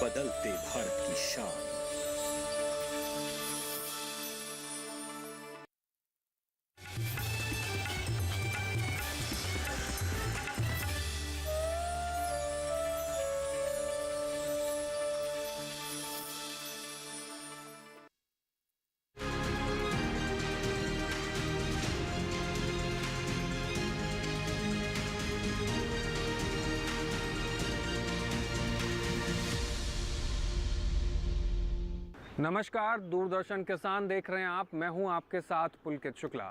बदलते भारत की शान। नमस्कार, दूरदर्शन किसान देख रहे हैं आप। मैं हूं आपके साथ पुलकित शुक्ला।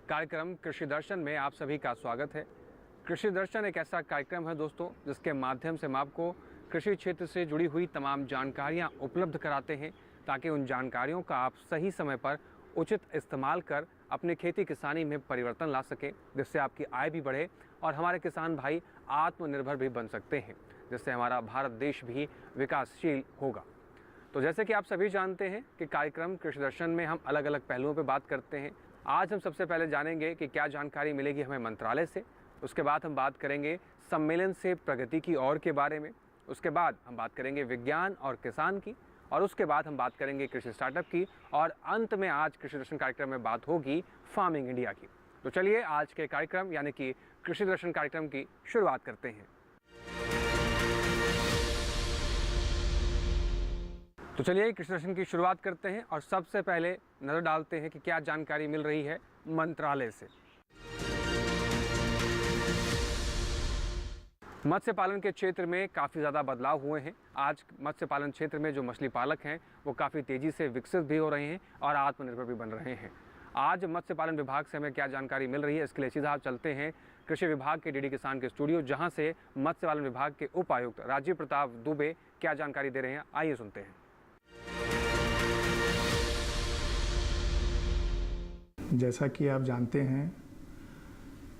कार्यक्रम कृषि दर्शन में आप सभी का स्वागत है। कृषि दर्शन एक ऐसा कार्यक्रम है दोस्तों, जिसके माध्यम से हम आपको कृषि क्षेत्र से जुड़ी हुई तमाम जानकारियां उपलब्ध कराते हैं, ताकि उन जानकारियों का आप सही समय पर उचित इस्तेमाल कर अपने खेती किसानी में परिवर्तन ला सकें, जिससे आपकी आय भी बढ़े और हमारे किसान भाई आत्मनिर्भर भी बन सकते हैं, जिससे हमारा भारत देश भी विकासशील होगा। तो जैसे कि आप सभी जानते हैं कि कार्यक्रम कृषि दर्शन में हम अलग अलग पहलुओं पर बात करते हैं। आज हम सबसे पहले जानेंगे कि क्या जानकारी मिलेगी हमें मंत्रालय से। उसके बाद हम बात करेंगे सम्मेलन से प्रगति की ओर के बारे में। उसके बाद हम बात करेंगे विज्ञान और किसान की, और उसके बाद हम बात करेंगे कृषि स्टार्टअप की, और अंत में आज कृषि दर्शन कार्यक्रम में बात होगी फार्मिंग इंडिया की। तो चलिए आज के कार्यक्रम यानी कि कृषि दर्शन कार्यक्रम की शुरुआत करते हैं। तो चलिए कृषि दर्शन की शुरुआत करते हैं और सबसे पहले नज़र डालते हैं कि क्या जानकारी मिल रही है मंत्रालय से। मत्स्य पालन के क्षेत्र में काफ़ी ज़्यादा बदलाव हुए हैं। आज मत्स्य पालन क्षेत्र में जो मछली पालक हैं वो काफ़ी तेज़ी से विकसित भी हो रहे हैं और आत्मनिर्भर भी बन रहे हैं। आज मत्स्य पालन विभाग से हमें क्या जानकारी मिल रही है, इसके लिए सीधा आप चलते हैं कृषि विभाग के डीडी किसान के स्टूडियो, जहाँ से मत्स्य पालन विभाग के उपायुक्त राजीव प्रताप दुबे क्या जानकारी दे रहे हैं। आइए सुनते हैं। जैसा कि आप जानते हैं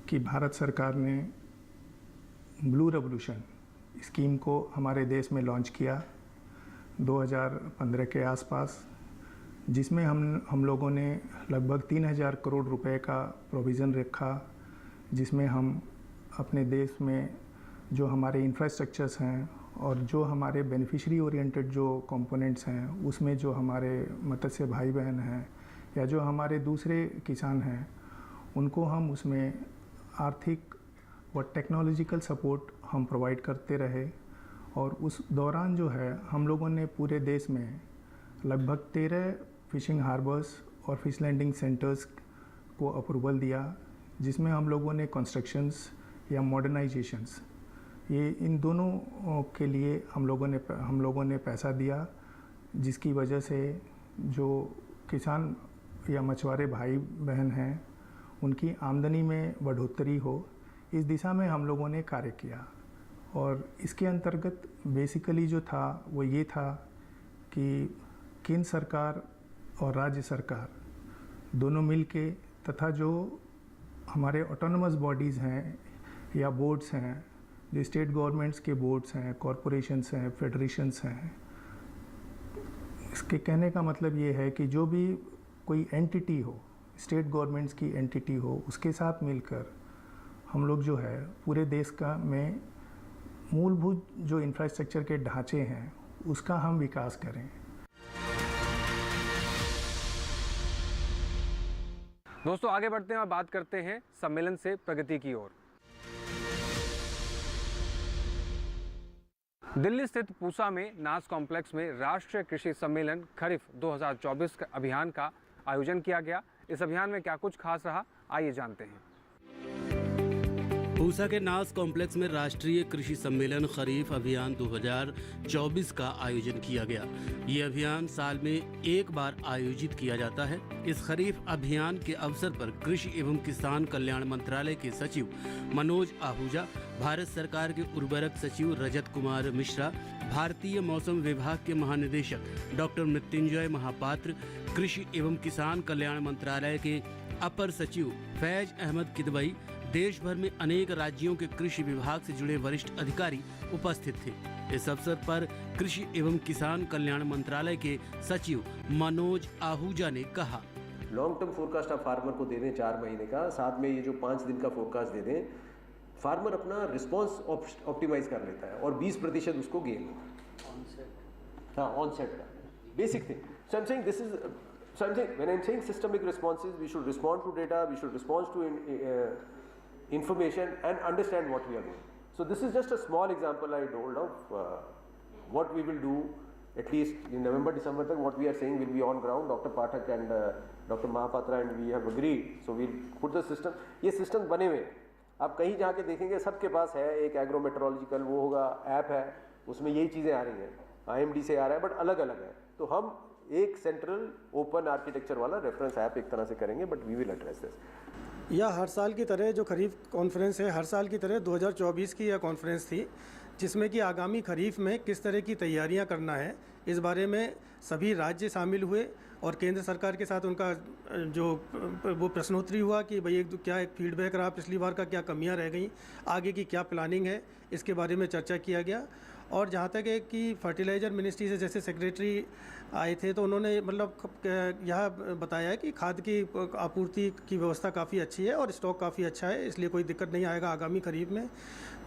कि भारत सरकार ने ब्लू रेवोल्यूशन स्कीम को हमारे देश में लॉन्च किया 2015 के आसपास, जिसमें हम लोगों ने लगभग 3000 करोड़ रुपए का प्रोविज़न रखा, जिसमें हम अपने देश में जो हमारे इंफ्रास्ट्रक्चर्स हैं और जो हमारे बेनिफिशियरी ओरिएंटेड जो कंपोनेंट्स हैं, उसमें जो हमारे मत्स्य भाई बहन हैं या जो हमारे दूसरे किसान हैं, उनको हम उसमें आर्थिक और टेक्नोलॉजिकल सपोर्ट हम प्रोवाइड करते रहे। और उस दौरान जो है हम लोगों ने पूरे देश में लगभग 13 फिशिंग हार्बर्स और फिश लैंडिंग सेंटर्स को अप्रूवल दिया, जिसमें हम लोगों ने कंस्ट्रक्शंस या मॉडर्नाइजेशंस, ये इन दोनों के लिए हम लोगों ने पैसा दिया, जिसकी वजह से जो किसान या मछुआरे भाई बहन हैं उनकी आमदनी में बढ़ोतरी हो, इस दिशा में हम लोगों ने कार्य किया। और इसके अंतर्गत बेसिकली जो था वो ये था कि केंद्र सरकार और राज्य सरकार दोनों मिलके, तथा जो हमारे ऑटोनमस बॉडीज़ हैं या बोर्ड्स हैं, जो स्टेट गवर्नमेंट्स के बोर्ड्स हैं, कॉरपोरेशंस हैं, फेडरेशंस हैं, इसके कहने का मतलब ये है कि जो भी कोई एंटिटी हो, स्टेट गवर्नमेंट्स की एंटिटी हो, उसके साथ मिलकर हम लोग जो है पूरे देश का में मूलभूत जो इंफ्रास्ट्रक्चर के ढांचे हैं उसका हम विकास करें। दोस्तों आगे बढ़ते हैं और बात करते हैं सम्मेलन से प्रगति की ओर। दिल्ली स्थित पूसा में नास कॉम्प्लेक्स में राष्ट्रीय कृषि सम्मेलन खरीफ 2024 अभियान का आयोजन किया गया। इस अभियान में क्या कुछ खास रहा, आइए जानते हैं। पूसा के नास कॉम्प्लेक्स में राष्ट्रीय कृषि सम्मेलन खरीफ अभियान 2024 का आयोजन किया गया। ये अभियान साल में एक बार आयोजित किया जाता है। इस खरीफ अभियान के अवसर पर कृषि एवं किसान कल्याण मंत्रालय के सचिव मनोज आहूजा, भारत सरकार के उर्वरक सचिव रजत कुमार मिश्रा, भारतीय मौसम विभाग के महानिदेशक डॉक्टर मृत्युंजय महापात्र, कृषि एवं किसान कल्याण मंत्रालय के अपर सचिव फैज अहमद किदवई, देश भर में अनेक राज्यों के कृषि विभाग से जुड़े वरिष्ठ अधिकारी उपस्थित थे। इस अवसर पर कृषि एवं किसान कल्याण मंत्रालय के सचिव मनोज आहूजा ने कहा, लॉन्ग टर्म फोरकास्ट आप फार्मर को दे दें 4 महीने का, साथ में ये जो 5 दिन का फोरकास्ट दे दें, फार्मर अपना रिस्पॉन्स ऑप्टिमाइज कर लेता है और 20% उसको गेन होगा। हाँ ऑनसेट का basic thing. So I'm saying this is, so I'm saying when I'm saying systemic responses, we should respond to data, we should respond to information and understand what we are doing. So this is just a small example I told of what we will do at least in November, December तक. What we are saying will be on ground. Dr. Pathak and Dr. Mahapatra and we have agreed. So we'll put the system. ये systems बने हुए हैं. आप कहीं जाके देखेंगे सबके पास है एक एग्रोमेट्रोलॉजिकल वो होगा ऐप है उसमें यही चीज़ें आ रही हैं. IMD से आ रहा है बट अलग अलग है. तो हम एक सेंट्रल ओपन आर्किटेक्चर वाला रेफरेंस ऐप एक तरह से करेंगे but we will address this. या हर साल की तरह जो खरीफ कॉन्फ्रेंस है, हर साल की तरह 2024 की यह कॉन्फ्रेंस थी जिसमें कि आगामी खरीफ में किस तरह की तैयारियां करना है इस बारे में सभी राज्य शामिल हुए और केंद्र सरकार के साथ उनका जो वो प्रश्नोत्तरी हुआ कि भाई क्या एक फीडबैक रहा पिछली बार का, क्या कमियां रह गई, आगे की क्या प्लानिंग है, इसके बारे में चर्चा किया गया. और जहाँ तक है कि फर्टिलाइज़र मिनिस्ट्री से जैसे सेक्रेटरी आए थे तो उन्होंने मतलब यह बताया है कि खाद की आपूर्ति की व्यवस्था काफ़ी अच्छी है और स्टॉक काफ़ी अच्छा है, इसलिए कोई दिक्कत नहीं आएगा आगामी खरीफ में.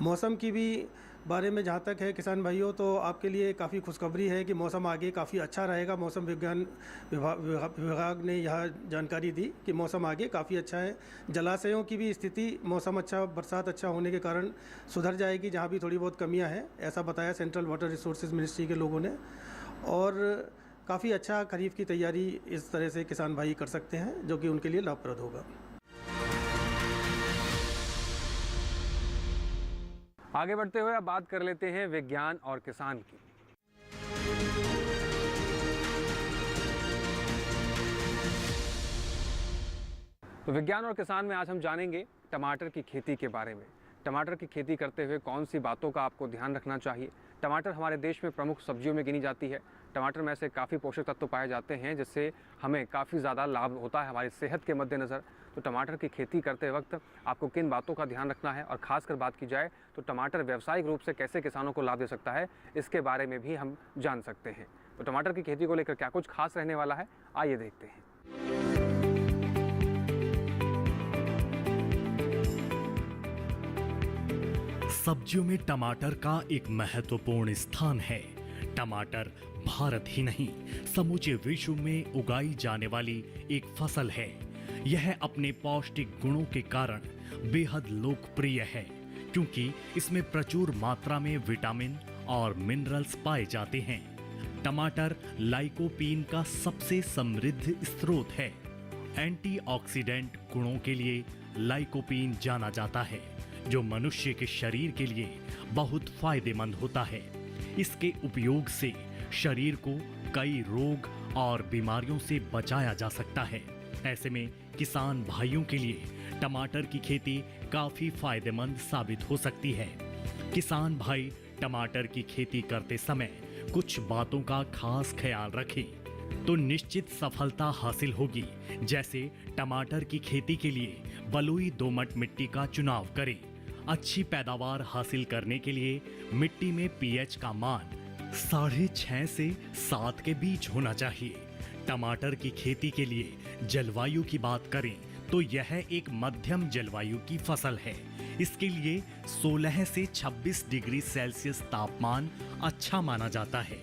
मौसम की भी बारे में जहाँ तक है किसान भाइयों तो आपके लिए काफ़ी खुशखबरी है कि मौसम आगे काफ़ी अच्छा रहेगा. मौसम विज्ञान विभाग ने यह जानकारी दी कि मौसम आगे काफ़ी अच्छा है. जलाशयों की भी स्थिति मौसम अच्छा, बरसात अच्छा होने के कारण सुधर जाएगी जहाँ भी थोड़ी बहुत कमियां हैं, ऐसा बताया सेंट्रल वाटर रिसोर्सेज मिनिस्ट्री के लोगों ने. और काफ़ी अच्छा खरीफ की तैयारी इस तरह से किसान भाई कर सकते हैं जो कि उनके लिए लाभप्रद होगा. आगे बढ़ते हुए अब बात कर लेते हैं विज्ञान और किसान की. तो विज्ञान और किसान में आज हम जानेंगे टमाटर की खेती के बारे में. टमाटर की खेती करते हुए कौन सी बातों का आपको ध्यान रखना चाहिए. टमाटर हमारे देश में प्रमुख सब्जियों में गिनी जाती है. टमाटर में ऐसे काफ़ी पोषक तत्व पाए जाते हैं जिससे हमें काफ़ी ज़्यादा लाभ होता है हमारी सेहत के मद्देनज़र. तो टमाटर की खेती करते वक्त आपको किन बातों का ध्यान रखना है और ख़ासकर बात की जाए तो टमाटर व्यावसायिक रूप से कैसे किसानों को लाभ दे सकता है इसके बारे में भी हम जान सकते हैं. तो टमाटर की खेती को लेकर क्या कुछ खास रहने वाला है, आइए देखते हैं. सब्जियों में टमाटर का एक महत्वपूर्ण स्थान है. टमाटर भारत ही नहीं समूचे विश्व में उगाई जाने वाली एक फसल है. यह अपने पौष्टिक गुणों के कारण बेहद लोकप्रिय है क्योंकि इसमें प्रचुर मात्रा में विटामिन और मिनरल्स पाए जाते हैं. टमाटर लाइकोपीन का सबसे समृद्ध स्रोत है. एंटीऑक्सीडेंट गुणों के लिए लाइकोपीन जाना जाता है जो मनुष्य के शरीर के लिए बहुत फायदेमंद होता है. इसके उपयोग से शरीर को कई रोग और बीमारियों से बचाया जा सकता है. ऐसे में किसान भाइयों के लिए टमाटर की खेती काफी फायदेमंद साबित हो सकती है. किसान भाई टमाटर की खेती करते समय कुछ बातों का खास ख्याल रखें तो निश्चित सफलता हासिल होगी. जैसे टमाटर की खेती के लिए बलुई दोमट मिट्टी का चुनाव करें. अच्छी पैदावार हासिल करने के लिए मिट्टी में पीएच का मान 6.5 से 7 के बीच होना चाहिए. टमाटर की खेती के लिए जलवायु की बात करें तो यह एक मध्यम जलवायु की फसल है. इसके लिए 16 से 26 डिग्री सेल्सियस तापमान अच्छा माना जाता है.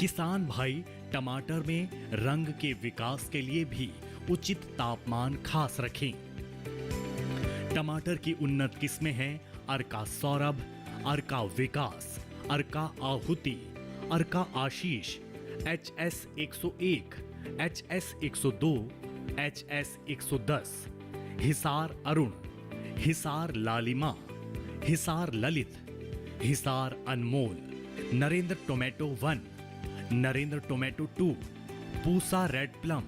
किसान भाई टमाटर में रंग के विकास के लिए भी उचित तापमान खास रखें. टमाटर की उन्नत किस्में हैं अर्का सौरभ, अर्का विकास, अर्का आहुति, अर्का आशीष, HS 101, HS 102, HS 110, Hisar Arun, Hisar Lalima, Hisar Lalit, Hisar Anmol, Narendra tomato 1, Narendra tomato 2, Pusa red plum,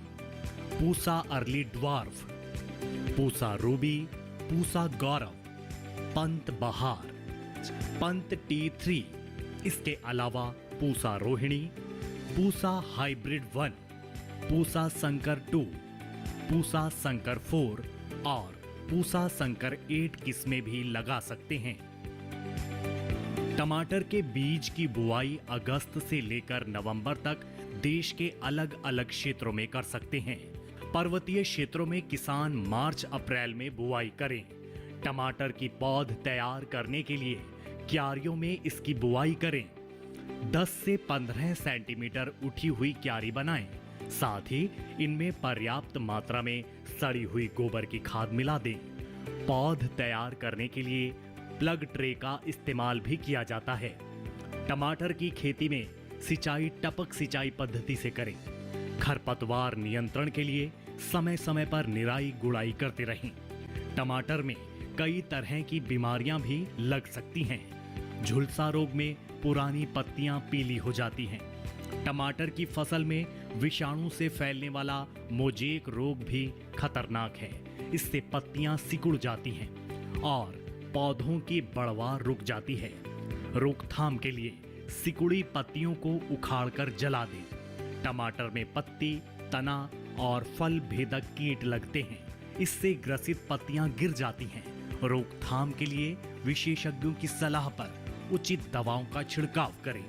Pusa early dwarf, Pusa ruby, Pusa Gaurav, Pant Bahar, Pant T3, इसके अलावा पूसा रोहिणी, पूसा हाइब्रिड 1, पूसा संकर 2, पूसा संकर 4 और पूसा संकर 8 किस्में भी लगा सकते हैं. टमाटर के बीज की बुआई अगस्त से लेकर नवंबर तक देश के अलग अलग क्षेत्रों में कर सकते हैं. पर्वतीय क्षेत्रों में किसान मार्च अप्रैल में बुआई करें. टमाटर की पौध तैयार करने के लिए क्यारियों में इसकी बुआई करें. 10 से 15 सेंटीमीटर उठी हुई क्यारी बनाएं। साथ ही इनमें पर्याप्त मात्रा में सड़ी हुई गोबर की खाद मिला दें। पौध तैयार करने के लिए प्लग ट्रे का इस्तेमाल भी किया जाता है। टमाटर की खेती में सिंचाई टपक सिंचाई पद्धति से करें। खरपतवार नियंत्रण के लिए समय समय पर निराई गुड़ाई करते रहें। टमाटर में कई तरह की बीमारियां भी लग सकती हैं। झुलसा रोग में पुरानी पत्तियां पीली हो जाती हैं। टमाटर की फसल में विषाणु से फैलने वाला मोजेक रोग भी खतरनाक है। इससे पत्तियां सिकुड़ जाती हैं और पौधों की बढ़वार रुक जाती है। रोकथाम के लिए सिकुड़ी पत्तियों को उखाड़कर जला दें। टमाटर में पत्ती, तना और फल भेदक कीट लगते हैं। इससे ग्रसित पत्तियां गिर जाती हैं। रोकथाम के लिए विशेषज्ञों की सलाह पर उचित दवाओं का छिड़काव करें।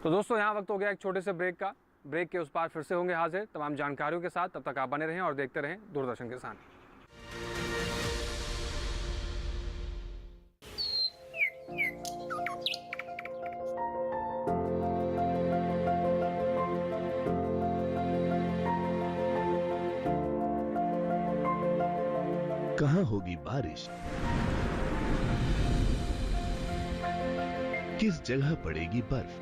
तो दोस्तों यहाँ वक्त हो गया एक छोटे से ब्रेक का। ब्रेक के उस पार फिर से होंगे हाजिर तमाम जानकारियों के साथ। तब तक आप बने रहें और देखते रहें दूरदर्शन किसान। कहाँ होगी बारिश, किस जगह पड़ेगी बर्फ,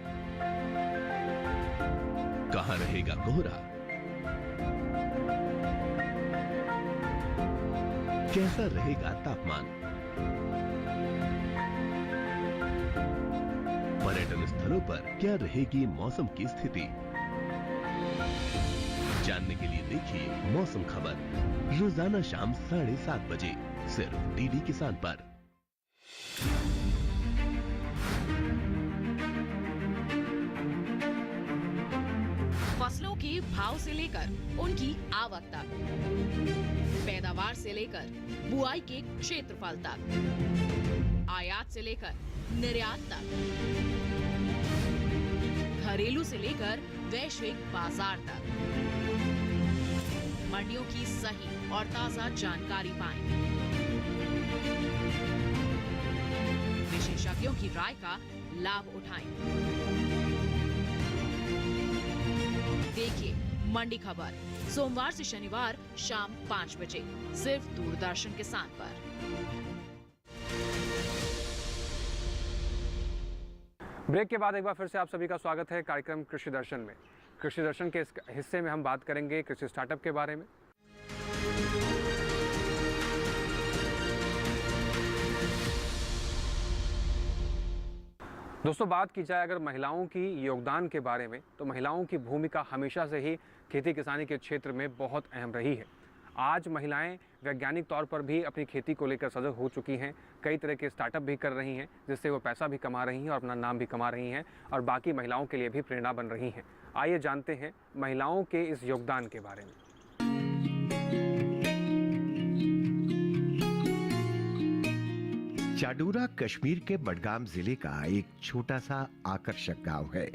कहाँ रहेगा कोहरा, कैसा रहेगा तापमान, पर्यटन स्थलों पर क्या रहेगी मौसम की स्थिति। जानने के लिए देखिए मौसम खबर रोजाना शाम 7:30 बजे सिर्फ डीडी किसान पर। फसलों के भाव से लेकर उनकी आवक तक, पैदावार से लेकर बुआई के क्षेत्रफल तक, आयात से लेकर निर्यात तक, घरेलू से लेकर वैश्विक बाजार तक, मंडियों की सही और ताजा जानकारी पाएं। विशेषज्ञों की राय का लाभ उठाएं। देखिए मंडी खबर सोमवार से शनिवार शाम 5 बजे सिर्फ दूरदर्शन किसान पर। ब्रेक के बाद एक बार फिर से आप सभी का स्वागत है कार्यक्रम कृषि दर्शन में। कृषि दर्शन के इस हिस्से में हम बात करेंगे कृषि स्टार्टअप के बारे में। दोस्तों बात की जाए अगर महिलाओं की योगदान के बारे में, तो महिलाओं की भूमिका हमेशा से ही खेती किसानी के क्षेत्र में बहुत अहम रही है। आज महिलाएं वैज्ञानिक तौर पर भी अपनी खेती को लेकर सजग हो चुकी हैं। कई तरह के स्टार्टअप भी कर रही हैं, जिससे वो पैसा भी कमा रही हैं और अपना नाम भी कमा रही हैं और बाकी महिलाओं के लिए भी प्रेरणा बन रही हैं। आइए जानते हैं महिलाओं के इस योगदान के बारे में। चाडूरा कश्मीर के बडगाम जिले का एक छोटा सा आकर्षक गांव है।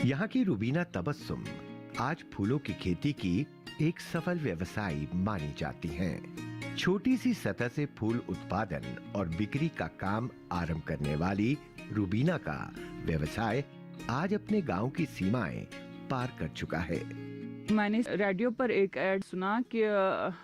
यहाँ की रुबीना तबस्सुम आज फूलों की खेती की एक सफल व्यवसायी मानी जाती हैं। छोटी सी सतह से फूल उत्पादन और बिक्री का काम आरंभ करने वाली रुबीना का व्यवसाय आज अपने गांव की सीमाएं पार कर चुका है। मैंने रेडियो पर एक ऐड सुना कि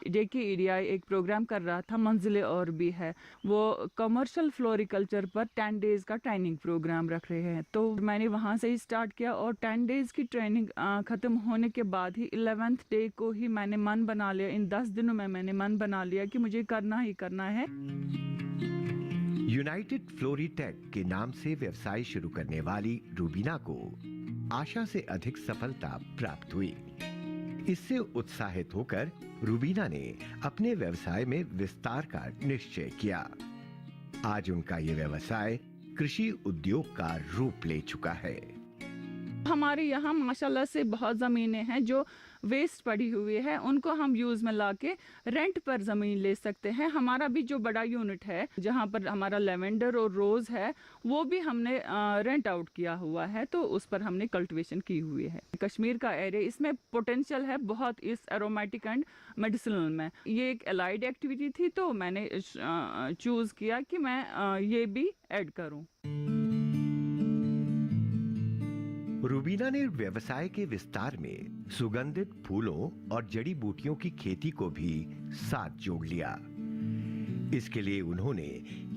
JKEDI एक प्रोग्राम कर रहा था, मंजिलें और भी है, वो कमर्शियल फ्लोरिकल्चर पर 10 डेज का ट्रेनिंग प्रोग्राम रख रहे हैं। तो मैंने वहाँ से ही स्टार्ट किया और 10 डेज की ट्रेनिंग ख़त्म होने के बाद ही 11th डे को ही मैंने मन बना लिया, इन 10 दिनों में मैंने मन बना लिया कि मुझे करना ही करना है। यूनाइटेड फ्लोरीटेक के नाम से व्यवसाय शुरू करने वाली रुबीना को आशा से अधिक सफलता प्राप्त हुई। इससे उत्साहित होकर रुबीना ने अपने व्यवसाय में विस्तार का निश्चय किया। आज उनका ये व्यवसाय कृषि उद्योग का रूप ले चुका है। हमारे यहाँ माशाल्लाह से बहुत ज़मीनें हैं जो वेस्ट पड़ी हुई है, उनको हम यूज़ में लाके रेंट पर ज़मीन ले सकते हैं। हमारा भी जो बड़ा यूनिट है जहाँ पर हमारा लेवेंडर और रोज़ है वो भी हमने रेंट आउट किया हुआ है, तो उस पर हमने कल्टीवेशन की हुई है। कश्मीर का एरिया, इसमें पोटेंशियल है बहुत इस एरोमेटिक एंड मेडिसिनल में। ये एक एलाइड एक्टिविटी थी तो मैंने चूज़ किया कि मैं ये भी ऐड करूँ। रूबीना ने व्यवसाय के विस्तार में सुगंधित फूलों और जड़ी बूटियों की खेती को भी साथ जोड़ लिया। इसके लिए उन्होंने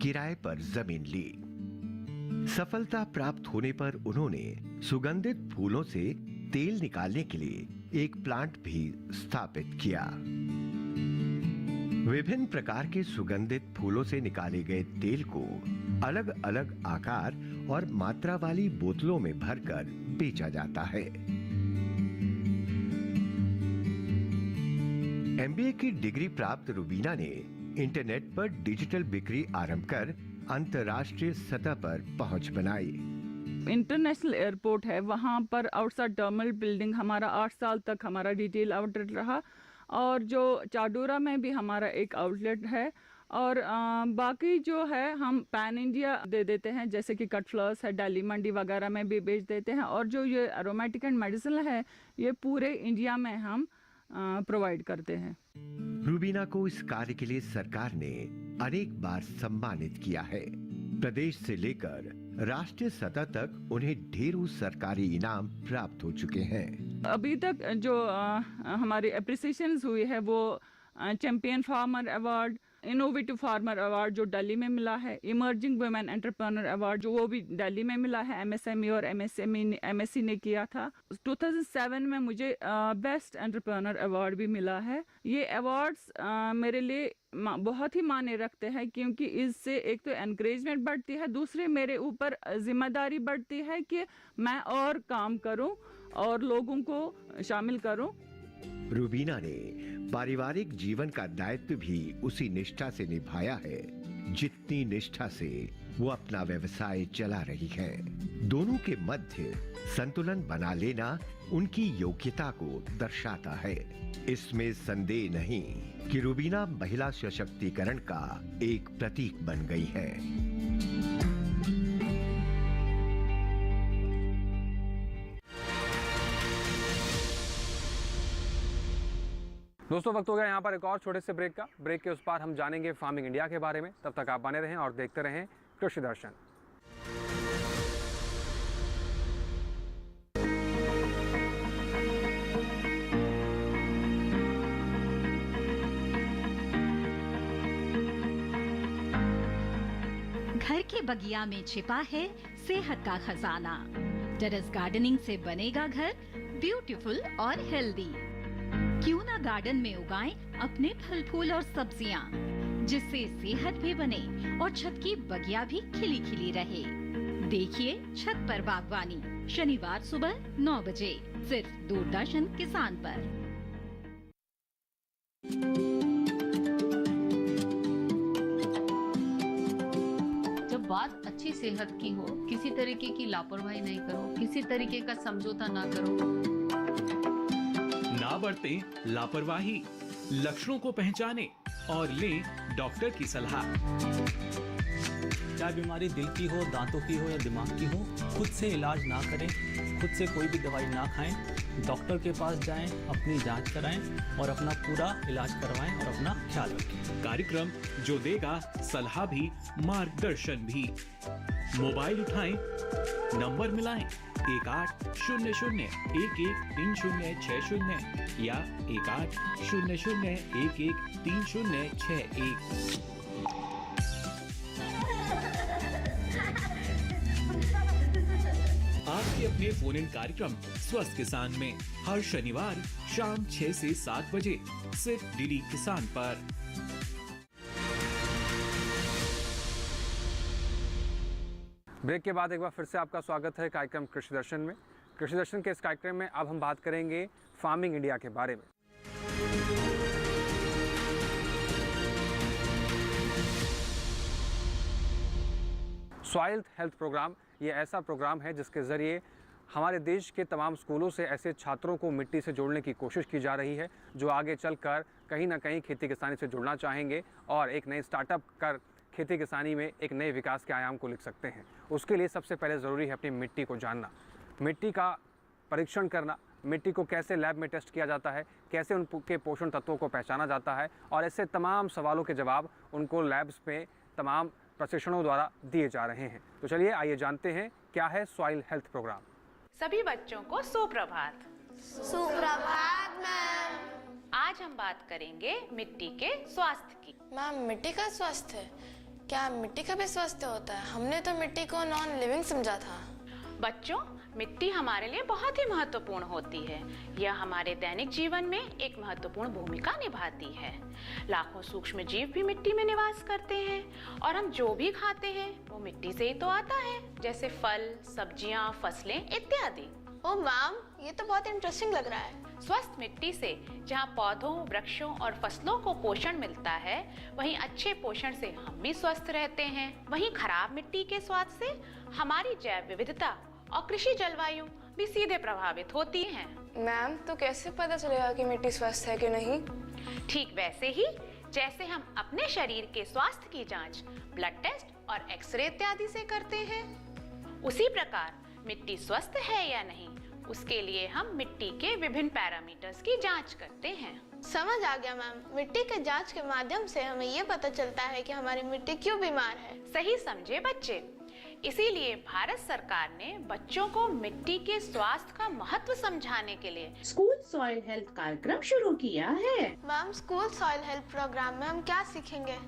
किराए पर जमीन ली। सफलता प्राप्त होने पर उन्होंने सुगंधित फूलों से तेल निकालने के लिए एक प्लांट भी स्थापित किया। विभिन्न प्रकार के सुगंधित फूलों से निकाले गए तेल को अलग अलग आकार और मात्रा वाली बोतलों में भरकर बेचा जाता है। एमबीए की डिग्री प्राप्त रूबीना ने इंटरनेट पर डिजिटल बिक्री आरंभ कर अंतर्राष्ट्रीय सतह पर पहुंच बनाई। इंटरनेशनल एयरपोर्ट है, वहाँ पर आउटसाइड टर्मिनल बिल्डिंग हमारा 8 साल तक हमारा रिटेल आउटलेट रहा, और जो चाडोरा में भी हमारा एक आउटलेट है, और बाकी जो है हम पैन इंडिया दे देते हैं, जैसे कि कट फ्लावर्स है, दिल्ली मंडी वगैरह में भी बेच देते हैं, और जो ये एरोमेटिक एंड मेडिसिन है ये पूरे इंडिया में हम प्रोवाइड करते हैं। रूबीना को इस कार्य के लिए सरकार ने अनेक बार सम्मानित किया है। प्रदेश से लेकर राष्ट्रीय सतह तक उन्हें ढेरों सरकारी इनाम प्राप्त हो चुके हैं। अभी तक जो हमारी एप्रिसिएशन हुई है वो champion farmer award, innovative farmer award जो दिल्ली में मिला है, इमर्जिंग वुमेन एंटरप्रेन्योर अवार्ड जो वो भी दिल्ली में मिला है, एमएसएमई और एमएससी ने किया था। 2007 में मुझे बेस्ट एंटरप्रेन्योर अवार्ड भी मिला है। ये अवार्ड्स मेरे लिए बहुत ही मायने रखते हैं, क्योंकि इससे एक तो एनकरेजमेंट बढ़ती है, दूसरे मेरे ऊपर जिम्मेदारी बढ़ती है कि मैं और काम करूं और लोगों को शामिल करूं। रूबीना ने पारिवारिक जीवन का दायित्व भी उसी निष्ठा से निभाया है जितनी निष्ठा से वो अपना व्यवसाय चला रही हैं। दोनों के मध्य संतुलन बना लेना उनकी योग्यता को दर्शाता है। इसमें संदेह नहीं कि रूबीना महिला सशक्तिकरण का एक प्रतीक बन गई है। दोस्तों वक्त हो गया यहाँ पर एक और छोटे से ब्रेक का। ब्रेक के उस पार हम जानेंगे फार्मिंग इंडिया के बारे में। तब तक आप बने रहें और देखते रहें कृषि दर्शन। घर के बगिया में छिपा है सेहत का खजाना। टेरेस गार्डनिंग से बनेगा घर ब्यूटीफुल और हेल्दी। क्यों ना गार्डन में उगाएं अपने फल फूल और सब्जियां, जिससे सेहत भी बने और छत की बगिया भी खिली खिली रहे। देखिए छत पर बागवानी, शनिवार सुबह 9 बजे सिर्फ दूरदर्शन किसान पर। जब बात अच्छी सेहत की हो, किसी तरीके की लापरवाही नहीं करो, किसी तरीके का समझौता ना करो। ना बरतें लापरवाही, लक्षणों को पहचानें और लें डॉक्टर की सलाह। चाहे बीमारी दिल की हो, दांतों की हो या दिमाग की हो, खुद से इलाज ना करें, खुद से कोई भी दवाई ना खाएं, डॉक्टर के पास जाएं, अपनी जांच कराएं और अपना पूरा इलाज करवाएं और अपना ख्याल रखें। कार्यक्रम जो देगा सलाह भी मार्गदर्शन भी। मोबाइल उठाएं, नंबर मिलाएं 1800113060 या 1800113061। आपके अपने फोन इन कार्यक्रम स्वस्थ किसान में हर शनिवार शाम 6 से 7 बजे सिर्फ डीडी किसान पर। ब्रेक के बाद एक बार फिर से आपका स्वागत है कार्यक्रम कृषि दर्शन में। कृषि दर्शन के इस कार्यक्रम में अब हम बात करेंगे फार्मिंग इंडिया के बारे में। सॉइल हेल्थ प्रोग्राम ये ऐसा प्रोग्राम है जिसके ज़रिए हमारे देश के तमाम स्कूलों से ऐसे छात्रों को मिट्टी से जोड़ने की कोशिश की जा रही है जो आगे चलकर कहीं ना कहीं खेती किसानी से जुड़ना चाहेंगे और एक नए स्टार्टअप कर खेती किसानी में एक नए विकास के आयाम को लिख सकते हैं। उसके लिए सबसे पहले ज़रूरी है अपनी मिट्टी को जानना, मिट्टी का परीक्षण करना, मिट्टी को कैसे लैब में टेस्ट किया जाता है, कैसे उनके पोषण तत्वों को पहचाना जाता है, और ऐसे तमाम सवालों के जवाब उनको लैब्स में तमाम प्रशिक्षणों द्वारा दिए जा रहे हैं। तो चलिए आइए जानते हैं क्या है सॉइल हेल्थ प्रोग्राम। सभी बच्चों को सुप्रभात। सुप्रभात मैम। आज हम बात करेंगे मिट्टी के स्वास्थ्य की। मैम, मिट्टी का स्वास्थ्य, क्या मिट्टी का भी स्वास्थ्य होता है? हमने तो मिट्टी को नॉन लिविंग समझा था। बच्चों, मिट्टी हमारे लिए बहुत ही महत्वपूर्ण होती है। यह हमारे दैनिक जीवन में एक महत्वपूर्ण भूमिका निभाती है। लाखों सूक्ष्म जीव भी मिट्टी में निवास करते हैं और हम जो भी खाते हैं वो मिट्टी से ही तो आता है, जैसे फल, सब्जियां, फसलें इत्यादि। ओ मैम, ये तो बहुत इंटरेस्टिंग लग रहा है। स्वस्थ मिट्टी से जहाँ पौधों, वृक्षों और फसलों को पोषण मिलता है, वहीं अच्छे पोषण से हम भी स्वस्थ रहते हैं। वहीं खराब मिट्टी के स्वास्थ्य से हमारी जैव विविधता और कृषि जलवायु भी सीधे प्रभावित होती हैं। मैम, तो कैसे पता चलेगा कि मिट्टी स्वस्थ है कि नहीं? ठीक वैसे ही जैसे हम अपने शरीर के स्वास्थ्य की जांच ब्लड टेस्ट और एक्सरे इत्यादि से करते हैं, उसी प्रकार मिट्टी स्वस्थ है या नहीं, उसके लिए हम मिट्टी के विभिन्न पैरामीटर्स की जांच करते हैं। समझ आ गया मैम। मिट्टी के जांच के माध्यम से हमें ये पता चलता है कि हमारी मिट्टी क्यों बीमार है। सही समझे बच्चे। इसीलिए भारत सरकार ने बच्चों को मिट्टी के स्वास्थ्य का महत्व समझाने के लिए स्कूल सॉइल हेल्थ कार्यक्रम शुरू किया है। Ma'am, school soil health program में हम क्या सीखेंगे?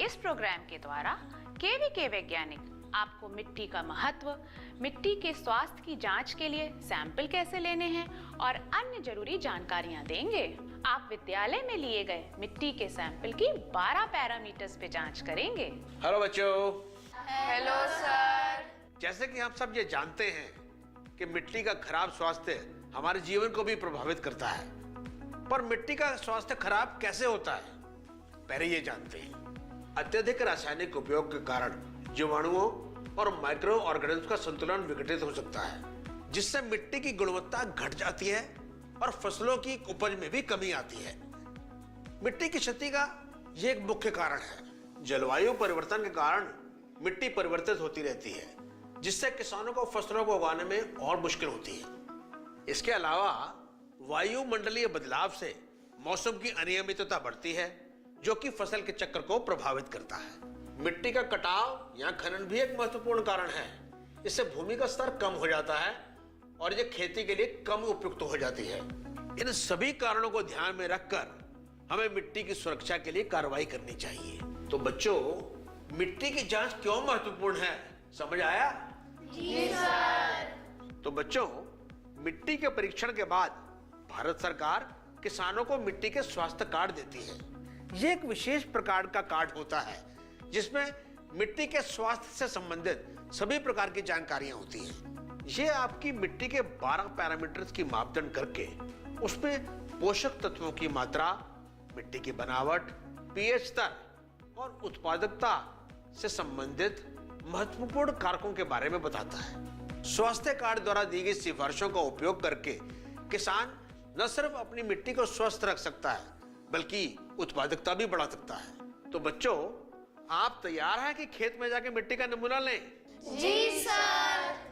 इस प्रोग्राम के द्वारा केवीके वैज्ञानिक आपको मिट्टी का महत्व, मिट्टी के स्वास्थ्य की जांच के लिए सैंपल कैसे लेने हैं और अन्य जरूरी जानकारियां देंगे। आप विद्यालय में लिए गए मिट्टी के सैंपल की 12 पैरामीटर्स पे जांच करेंगे। हेलो बच्चों। Hello sir. जैसे कि हम सब ये जानते हैं कि मिट्टी का खराब स्वास्थ्य हमारे जीवन को भी प्रभावित करता है, पर मिट्टी का स्वास्थ्य खराब कैसे होता है, पहले ये जानते हैं। अत्यधिक रासायनिक उपयोग के कारण जीवाणुओं और माइक्रो ऑर्गेनिज्म का संतुलन विघटित हो सकता है, जिससे मिट्टी की गुणवत्ता घट जाती है और फसलों की उपज में भी कमी आती है। मिट्टी की क्षति का यह एक मुख्य कारण है। जलवायु परिवर्तन के कारण मिट्टी परिवर्तित होती रहती है, जिससे किसानों को फसलों को उगाने में और मुश्किल होती है। इसके अलावा वायुमंडलीय बदलाव से मौसम की अनियमितता बढ़ती है, जो कि फसल के चक्र को प्रभावित करता है। मिट्टी का कटाव या खनन भी एक महत्वपूर्ण कारण है। इससे भूमि का स्तर कम हो जाता है और ये खेती के लिए कम उपयुक्त हो जाती है। इन सभी कारणों को ध्यान में रखकर हमें मिट्टी की सुरक्षा के लिए कार्रवाई करनी चाहिए। तो बच्चों, मिट्टी की जांच क्यों महत्वपूर्ण है, समझ आया? जी सर। तो बच्चों, मिट्टी के परीक्षण के बाद भारत सरकार किसानों को मिट्टी के स्वास्थ्य कार्ड देती है। ये एक विशेष प्रकार का कार्ड होता है जिसमें मिट्टी के स्वास्थ्य से संबंधित सभी प्रकार की जानकारियां होती हैं। ये आपकी मिट्टी के 12 पैरामीटर्स की मापदंड करके उसमें पोषक तत्वों की मात्रा, मिट्टी की बनावट, पीएच स्तर और उत्पादकता से संबंधित महत्वपूर्ण कारकों के बारे में बताता है। स्वास्थ्य कार्ड द्वारा दी गई सिफारिशों का उपयोग करके किसान न सिर्फ अपनी मिट्टी को स्वस्थ रख सकता है, बल्कि उत्पादकता भी बढ़ा सकता है। तो बच्चों, आप तैयार हैं कि खेत में जाके मिट्टी का नमूना लें? जी सर।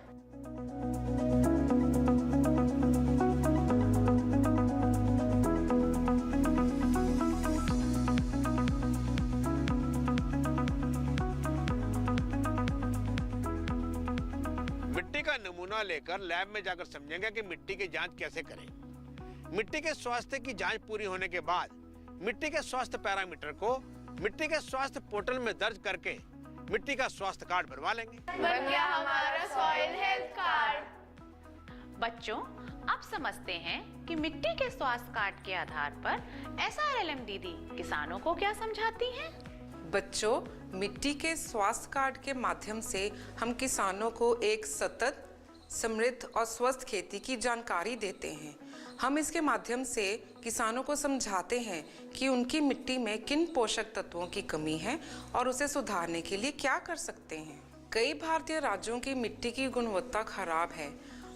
मिट्टी का नमूना लेकर लैब में जाकर समझेंगे कि मिट्टी की जांच कैसे करें। मिट्टी के स्वास्थ्य की जांच पूरी होने के बाद मिट्टी के स्वास्थ्य पैरामीटर को मिट्टी के स्वास्थ्य पोर्टल में दर्ज करके मिट्टी का स्वास्थ्य कार्ड बनवा लेंगे। बन गया हमारा सॉइल हेल्थ कार्ड। बच्चों, अब समझते हैं कि मिट्टी के स्वास्थ्य कार्ड के आधार पर SRLM दीदी किसानों को क्या समझाती हैं। बच्चों, मिट्टी के स्वास्थ्य कार्ड के माध्यम से हम किसानों को एक सतत, समृद्ध और स्वस्थ खेती की जानकारी देते हैं। हम इसके माध्यम से किसानों को समझाते हैं कि उनकी मिट्टी में किन पोषक तत्वों की कमी है और उसे सुधारने के लिए क्या कर सकते हैं। कई भारतीय राज्यों की मिट्टी की गुणवत्ता खराब है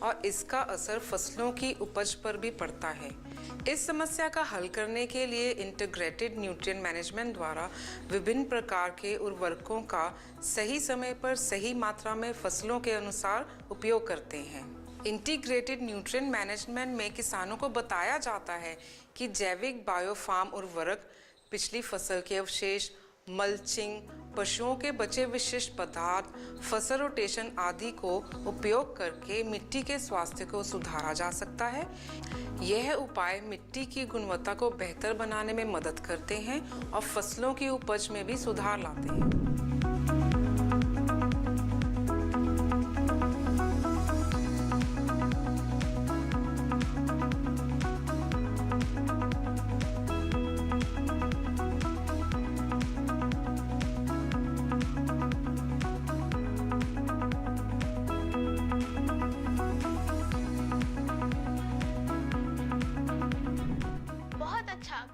और इसका असर फसलों की उपज पर भी पड़ता है। इस समस्या का हल करने के लिए इंटीग्रेटेड न्यूट्रिएंट मैनेजमेंट द्वारा विभिन्न प्रकार के उर्वरकों का सही समय पर सही मात्रा में फसलों के अनुसार उपयोग करते हैं। इंटीग्रेटेड न्यूट्रिएंट मैनेजमेंट में किसानों को बताया जाता है कि जैविक बायोफार्म उर्वरक पिछली फसल के अवशेष, मल्चिंग, पशुओं के बचे विशिष्ट पदार्थ, फसल रोटेशन आदि को उपयोग करके मिट्टी के स्वास्थ्य को सुधारा जा सकता है। यह उपाय मिट्टी की गुणवत्ता को बेहतर बनाने में मदद करते हैं और फसलों की उपज में भी सुधार लाते हैं।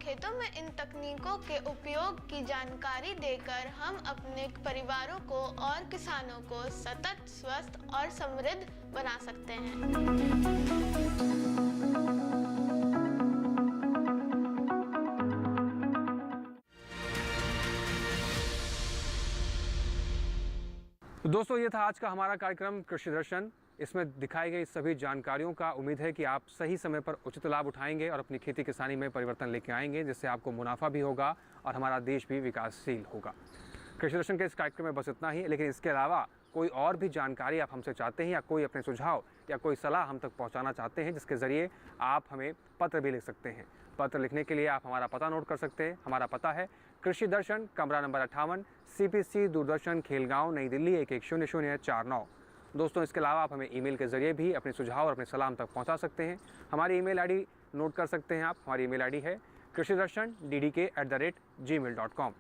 खेतों में इन तकनीकों के उपयोग की जानकारी देकर हम अपने परिवारों को और किसानों को सतत, स्वस्थ और समृद्ध बना सकते हैं। दोस्तों, ये था आज का हमारा कार्यक्रम कृषि दर्शन। इसमें दिखाई गई सभी जानकारियों का उम्मीद है कि आप सही समय पर उचित लाभ उठाएंगे और अपनी खेती किसानी में परिवर्तन लेके आएंगे, जिससे आपको मुनाफा भी होगा और हमारा देश भी विकासशील होगा। कृषि दर्शन के इस कार्यक्रम में बस इतना ही, लेकिन इसके अलावा कोई और भी जानकारी आप हमसे चाहते हैं या कोई अपने सुझाव या कोई सलाह हम तक पहुंचाना चाहते हैं, जिसके ज़रिए आप हमें पत्र भी लिख सकते हैं। पत्र लिखने के लिए आप हमारा पता नोट कर सकते हैं। हमारा पता है कृषि दर्शन, कमरा नंबर 58, CPC, दूरदर्शन, खेलगांव, नई दिल्ली 110049। दोस्तों, इसके अलावा आप हमें ईमेल के ज़रिए भी अपने सुझाव और अपने सलाह हम तक पहुंचा सकते हैं। हमारी ईमेल आईडी नोट कर सकते हैं आप। हमारी ईमेल आईडी है krishidarshan@gmail.com।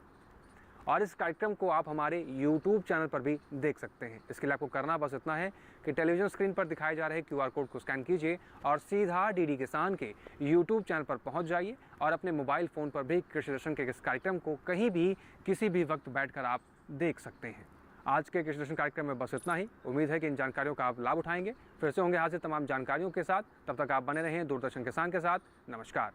और इस कार्यक्रम को आप हमारे YouTube चैनल पर भी देख सकते हैं। इसके लिए आपको करना बस इतना है कि टेलीविज़न स्क्रीन पर दिखाए जा रहे QR कोड को स्कैन कीजिए और सीधा DD किसान के YouTube चैनल पर पहुंच जाइए और अपने मोबाइल फ़ोन पर भी कृषि दर्शन के इस कार्यक्रम को कहीं भी किसी भी वक्त बैठकर आप देख सकते हैं। आज के कृषि दर्शन कार्यक्रम में बस इतना ही। उम्मीद है कि इन जानकारियों का आप लाभ उठाएंगे। फिर से होंगे हाजिर तमाम जानकारियों के साथ। तब तक आप बने रहें दूरदर्शन किसान के साथ। नमस्कार।